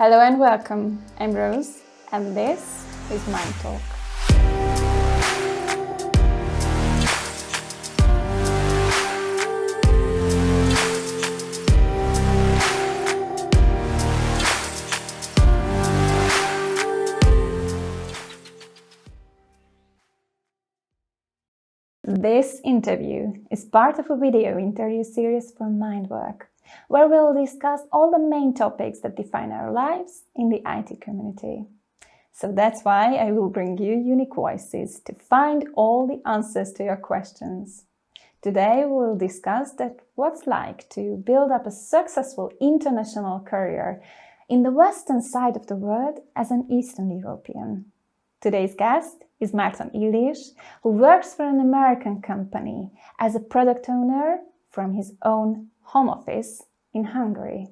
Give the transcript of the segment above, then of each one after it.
Hello and welcome. I'm Rose, and this is Mind Talk. This interview is part of a video interview series from Mindwork, where we'll discuss all the main topics that define our lives in the IT community. So that's why I will bring you unique voices to find all the answers to your questions. Today we'll discuss what's like to build up a successful international career in the western side of the world as an Eastern European. Today's guest is Márton Illés, who works for an American company as a product owner from his own home office in Hungary.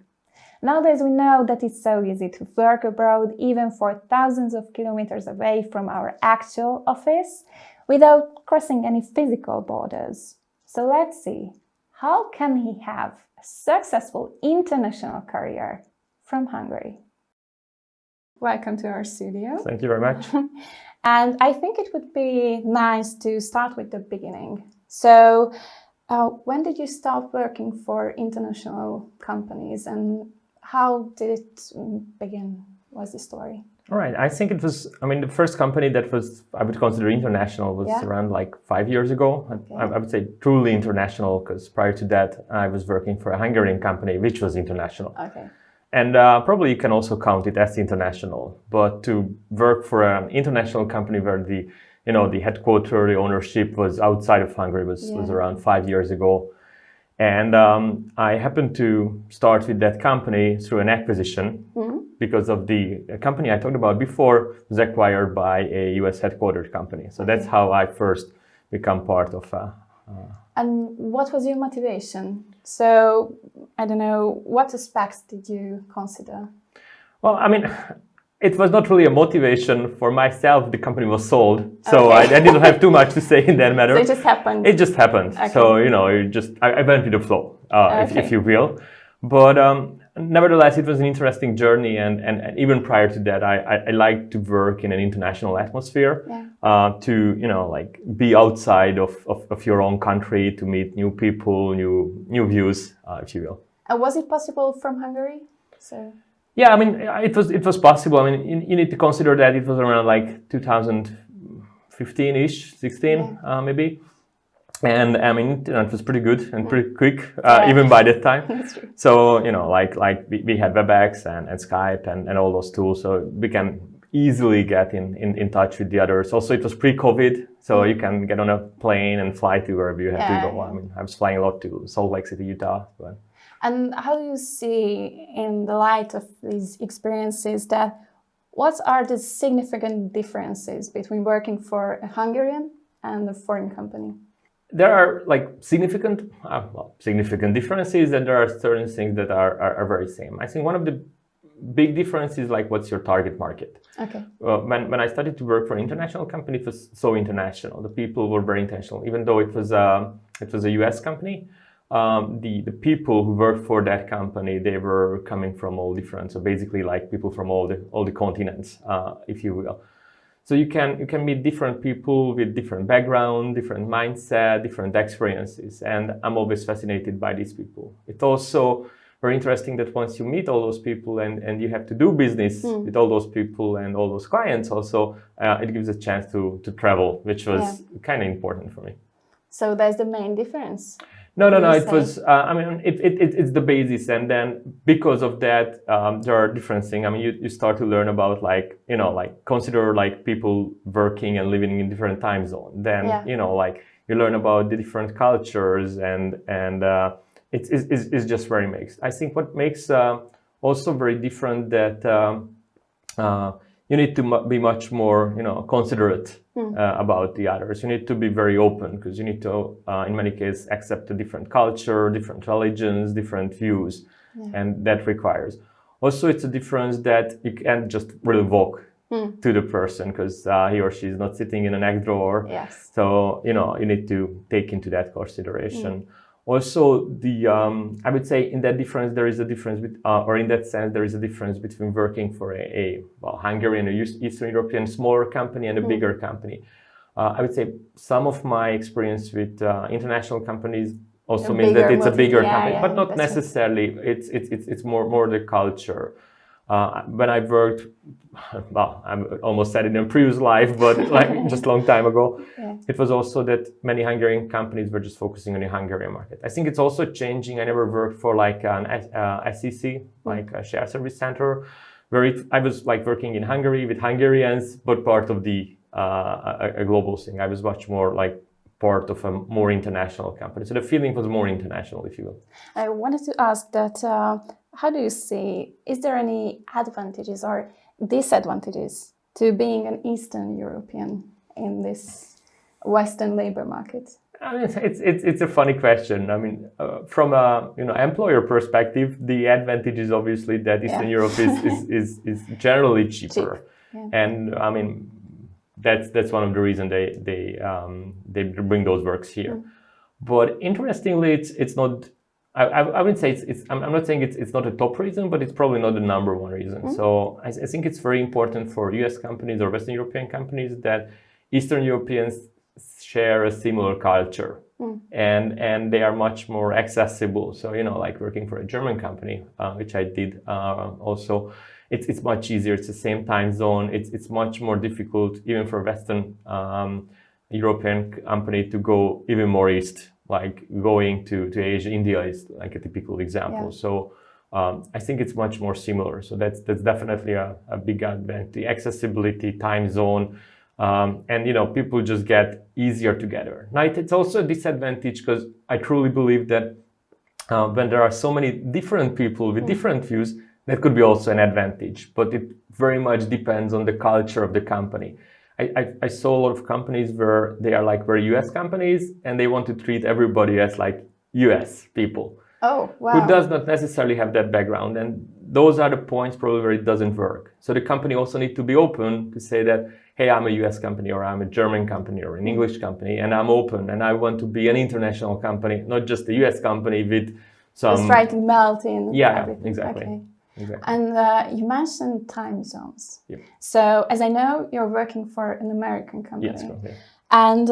Nowadays we know that it's so easy to work abroad, even for thousands of kilometers away from our actual office, without crossing any physical borders. So let's see, how can he have a successful international career from Hungary? Welcome to our studio. Thank you very much. And I think it would be nice to start with the beginning. So, when did you start working for international companies and how did it begin? What's the story? All right. I think it was, the first company that was, I would consider international was around like 5 years ago. Okay. I would say truly international because prior to that, I was working for a Hungarian company, which was international. Okay. And probably you can also count it as international. But to work for an international company where the headquarter, the ownership was outside of Hungary was around 5 years ago. And I happened to start with that company through an acquisition because of the company I talked about before was acquired by a US headquartered company. So that's how I first become part of. And what was your motivation? So, I don't know, what aspects did you consider? Well, it was not really a motivation for myself. The company was sold, so I didn't have too much to say in that matter. So it just happened? It just happened. Okay. So, I went with the flow, if you will. But nevertheless, it was an interesting journey. And even prior to that, I like to work in an international atmosphere, to, be outside of your own country, to meet new people, new views, if you will. And was it possible from Hungary? So. Yeah, it was possible. You need to consider that it was around like 2015-ish, 16 maybe. And it was pretty good and pretty quick, even by that time. That's true. So, we had WebEx and Skype and all those tools. So we can easily get in touch with the others. Also, it was pre-COVID, so you can get on a plane and fly to wherever you have to go. I was flying a lot to Salt Lake City, Utah. But. And how do you see, in the light of these experiences, what are the significant differences between working for a Hungarian and a foreign company? There are significant differences, and there are certain things that are very same. I think one of the big differences is what's your target market. Okay. When I started to work for an international company, it was so international. The people were very international, even though it was a US company. The people who worked for that company, they were coming from all different, so basically people from all the continents, if you will. So you can meet different people with different background, different mindset, different experiences, and I'm always fascinated by these people. It's also very interesting that once you meet all those people and you have to do business with all those people and all those clients, also it gives a chance to travel, which was kind of important for me. So that's the main difference. No. It was. It's the basis, and then because of that, there are different things. You start to learn about consider people working and living in different time zones. Then you learn about the different cultures, and it's just very mixed. I think what makes also very different that you need to be much more considerate about the others. You need to be very open because you need to, in many cases, accept a different culture, different religions, different views, and that requires. Also, it's a difference that you can't just really walk to the person because he or she is not sitting in an egg drawer. Yes. So you need to take into that consideration. Also, I would say in that difference there is a difference, or in that sense there is a difference between working for a Hungarian or Eastern European smaller company and a bigger company. I would say some of my experience with international companies also means that it's a bigger company, but not necessarily. It's more the culture. When I worked, well, I almost said it in a previous life, but like just a long time ago, it was also that many Hungarian companies were just focusing on the Hungarian market. I think it's also changing. I never worked for like an SEC, like a shared service center, where I was like working in Hungary with Hungarians, but part of the a global thing. I was much more like part of a more international company. So the feeling was more international, if you will. I wanted to ask that, how do you see, is there any advantages or disadvantages to being an Eastern European in this Western labor market? I mean, it's a funny question. I mean, from a employer perspective, the advantage is obviously that Eastern Europe is generally cheaper, and I mean that's one of the reasons they bring those works here. But interestingly, it's not. I would say I'm not saying it's not a top reason, but it's probably not the number one reason. So I think it's very important for US companies or Western European companies that Eastern Europeans share a similar culture, and they are much more accessible. So like working for a German company, which I did also, it's much easier. It's the same time zone. It's much more difficult even for Western European company to go even more east. Like going to Asia, India is like a typical example. So I think it's much more similar. So that's definitely a big advantage. The accessibility, time zone, and people just get easier together. Now it's also a disadvantage because I truly believe that when there are so many different people with different views, that could be also an advantage. But it very much depends on the culture of the company. I saw a lot of companies where they are like very US companies and they want to treat everybody as like US people. Oh, wow. Who does not necessarily have that background. And those are the points probably where it doesn't work. So the company also needs to be open to say that, hey, I'm a US company or I'm a German company or an English company and I'm open and I want to be an international company, not just a US company with some... Just try to melt in. Yeah, everything. exactly. Okay. Exactly. And you mentioned time zones. Yep. So as I know, you're working for an American company. Yes, okay. And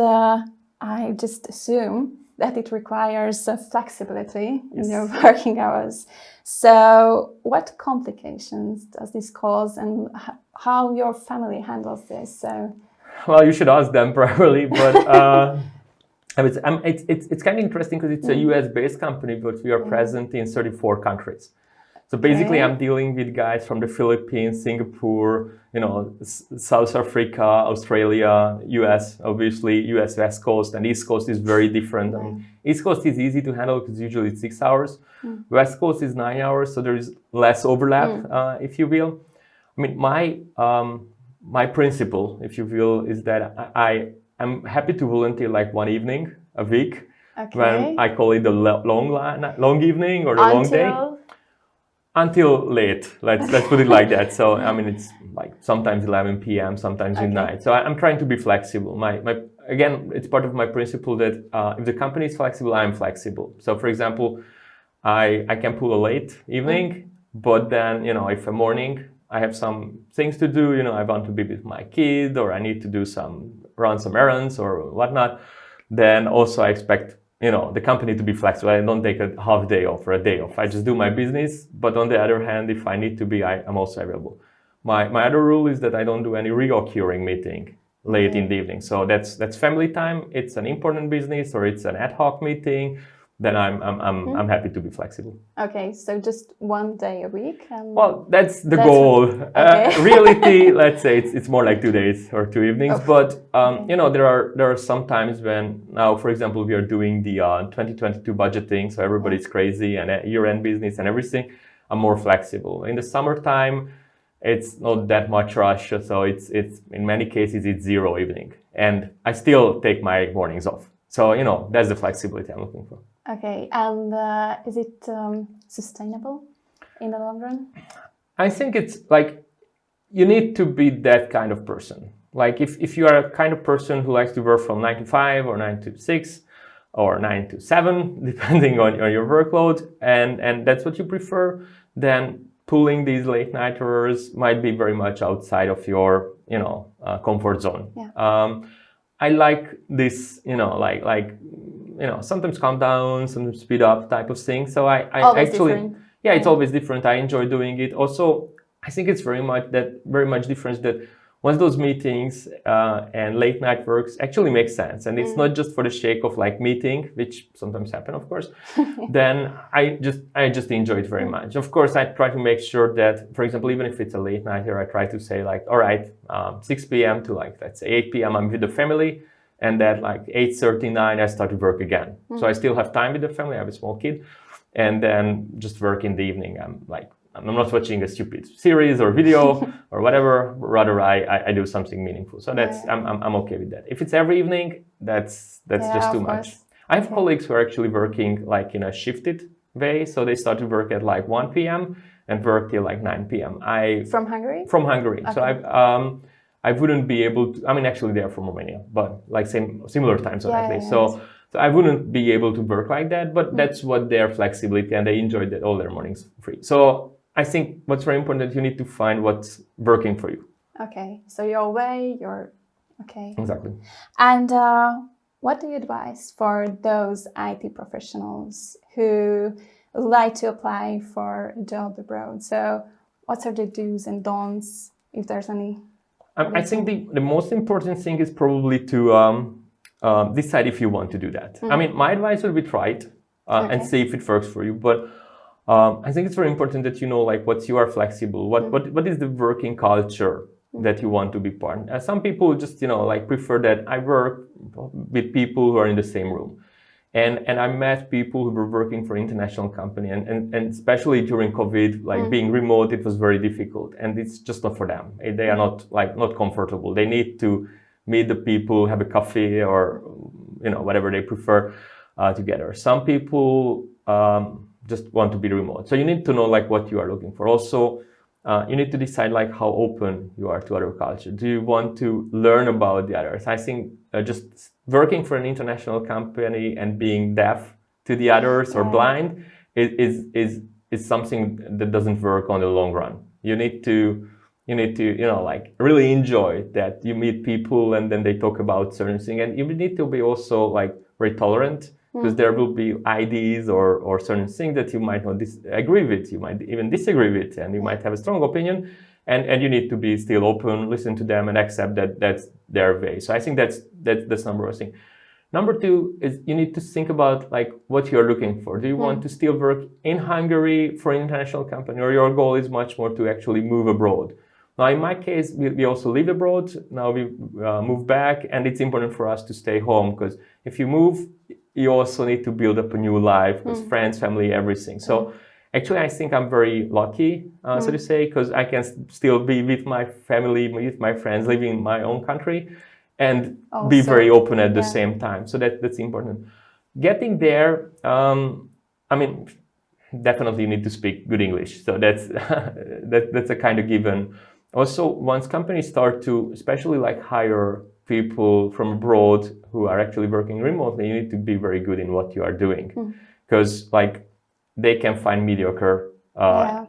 I just assume that it requires flexibility in your working hours. So what complications does this cause and how your family handles this? Well, you should ask them probably, but it's kind of interesting because it's a US-based company, but we are present in 34 countries. So basically, I'm dealing with guys from the Philippines, Singapore, South Africa, Australia, US, obviously, US West Coast, and East Coast is very different. I mean, East Coast is easy to handle because usually it's 6 hours. West Coast is 9 hours, so there is less overlap, if you will. I mean, my principle, if you will, is that I'm happy to volunteer like one evening a week, when I call it the long evening or the long day. Until late, let's put it like that. So I mean, it's like sometimes 11 p.m., sometimes midnight. So I'm trying to be flexible. Again, it's part of my principle that if the company is flexible, I'm flexible. So for example, I can pull a late evening, but then if a morning I have some things to do, I want to be with my kid or I need to run some errands or whatnot, then also I expect the company to be flexible. I don't take a half day off or a day off. I just do my business. But on the other hand, if I need to be, I'm also available. My other rule is that I don't do any reoccurring meeting late in the evening. So that's family time. It's an important business or it's an ad hoc meeting. Then I'm happy to be flexible. Okay, so just one day a week. Well, that's the goal. Reality, let's say it's more like 2 days or 2 evenings. But there are some times when now, for example, we are doing the 2022 budgeting, so everybody's crazy and year-end business and everything. I'm more flexible. In the summertime, it's not that much rush, so it's in many cases it's 0 evening, and I still take my mornings off. So that's the flexibility I'm looking for. Okay, and is it sustainable in the long run? I think it's like you need to be that kind of person. Like if you are a kind of person who likes to work from 9 to 5 or 9 to 6, or 9 to 7, depending on your workload, and that's what you prefer, then pulling these late nighters might be very much outside of your, comfort zone. Yeah. I like this, sometimes calm down, sometimes speed up type of thing. So I Always actually, different. yeah, it's always different. I enjoy doing it. Also, I think it's very much difference that once those meetings and late night works actually make sense, and it's not just for the sake of like meeting, which sometimes happen, of course, then I just enjoy it very much. Of course, I try to make sure that, for example, even if it's a late night here, I try to say like, all right, 6 p.m. to like, let's say 8 p.m. I'm with the family, and that like 8:39 I start to work again. So I still have time with the family. I have a small kid, and then just work in the evening. I'm not watching a stupid series or video or whatever. Rather, I do something meaningful. So I'm okay with that. If it's every evening, that's just too much. I have colleagues who are actually working like in a shifted way. So they start to work at like 1 p.m. and work till like 9 p.m. From Hungary? From Hungary. Okay. So I wouldn't be able to. I mean, actually, they're from Romania, but like similar time zone at least. So I wouldn't be able to work like that. But that's what their flexibility, and they enjoy that all their mornings free. So I think what's very important, you need to find what's working for you. Okay, so your way, okay. Exactly. And what do you advise for those IT professionals who like to apply for a job abroad? So what are the do's and don'ts, if there's any? I think the most important thing is probably to decide if you want to do that. I mean, my advice would be try it and see if it works for you. But I think it's very important that you know, like, you are flexible. What is the working culture that you want to be part? Some people just, prefer that I work with people who are in the same room. And I met people who were working for international company, and especially during COVID, like being remote, it was very difficult, and it's just not for them. They are not comfortable. They need to meet the people, have a coffee, or whatever they prefer together. Some people just want to be remote. So you need to know like what you are looking for. Also, you need to decide like how open you are to other culture. Do you want to learn about the others? I think just working for an international company and being deaf to the others or blind is something that doesn't work on the long run. You need to really enjoy that you meet people and then they talk about certain things, and you need to be also like very tolerant, because there will be ideas or certain things that you might not agree with, you might even disagree with, and you might have a strong opinion, and you need to be still open, listen to them, and accept that that's their way. So I think that's number one thing. Number two is you need to think about like what you're looking for. Do you want to still work in Hungary for an international company, or your goal is much more to actually move abroad? Now, in my case, we also live abroad. Now we move back, and it's important for us to stay home, because if you move, you also need to build up a new life, because friends, family, everything. So actually, I think I'm very lucky, so to say, because I can still be with my family, with my friends, living in my own country, and also be very open at the same time. So that's important. Getting there, I mean, definitely you need to speak good English. So that's that's a kind of given. Also, once companies start to, especially like hire people from abroad who are actually working remotely, you need to be very good in what you are doing, because like they can find mediocre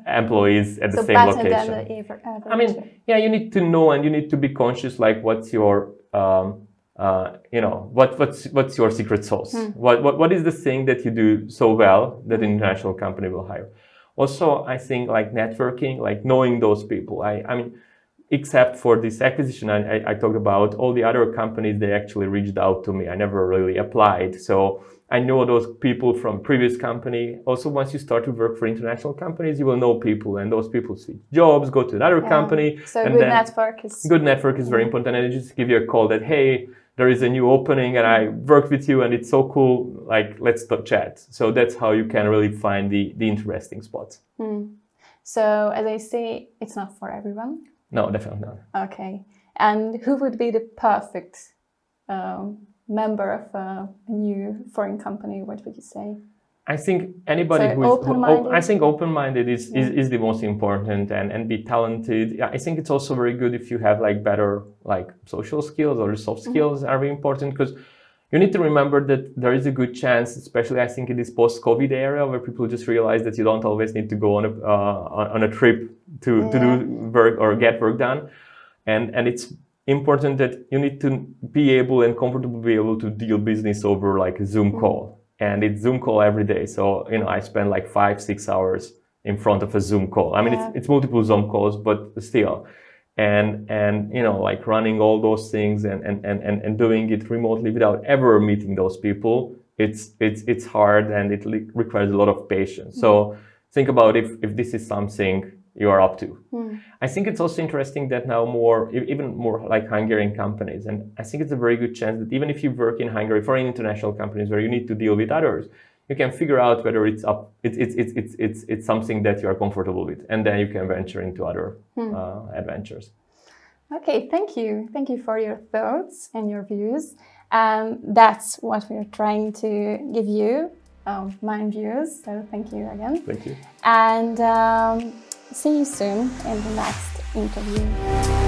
employees at the same location. I mean, you need to know, and you need to be conscious like what's your what's your secret sauce? What is the thing that you do so well that an international company will hire? Also, I think like networking, like knowing those people. I mean, except for this acquisition I talked about, all the other companies, they actually reached out to me. I never really applied. So I know those people from previous company. Also, once you start to work for international companies, you will know people, and those people switch jobs, go to another company. So good network is very important. And they just give you a call that, hey, there is a new opening and I worked with you and it's so cool, like let's chat. So that's how you can really find the interesting spots. So as I say, it's not for everyone. No, definitely not. Okay. And who would be the perfect member of a new foreign company? What would you say? I think anybody who is open-minded. I think open-minded is the most important, and be talented. I think it's also very good if you have like better like social skills, or soft skills are very important, because you need to remember that there is a good chance, especially I think in this post-COVID era, where people just realize that you don't always need to go on a trip to do work or get work done, and it's important that you need to be able and comfortable be able to deal business over like a Zoom call, and it's Zoom call every day. So I spend like 5-6 hours in front of a Zoom call. I mean, it's multiple Zoom calls, but still. And like running all those things and doing it remotely without ever meeting those people, it's hard, and it requires a lot of patience. So think about if this is something you are up to. I think it's also interesting that now even more like Hungarian companies, and I think it's a very good chance that even if you work in Hungary for international companies where you need to deal with others, you can figure out whether it's something that you are comfortable with, and then you can venture into other adventures. Okay, thank you for your thoughts and your views. That's what we're trying to give you, Mind Views. So thank you again. Thank you. And see you soon in the next interview.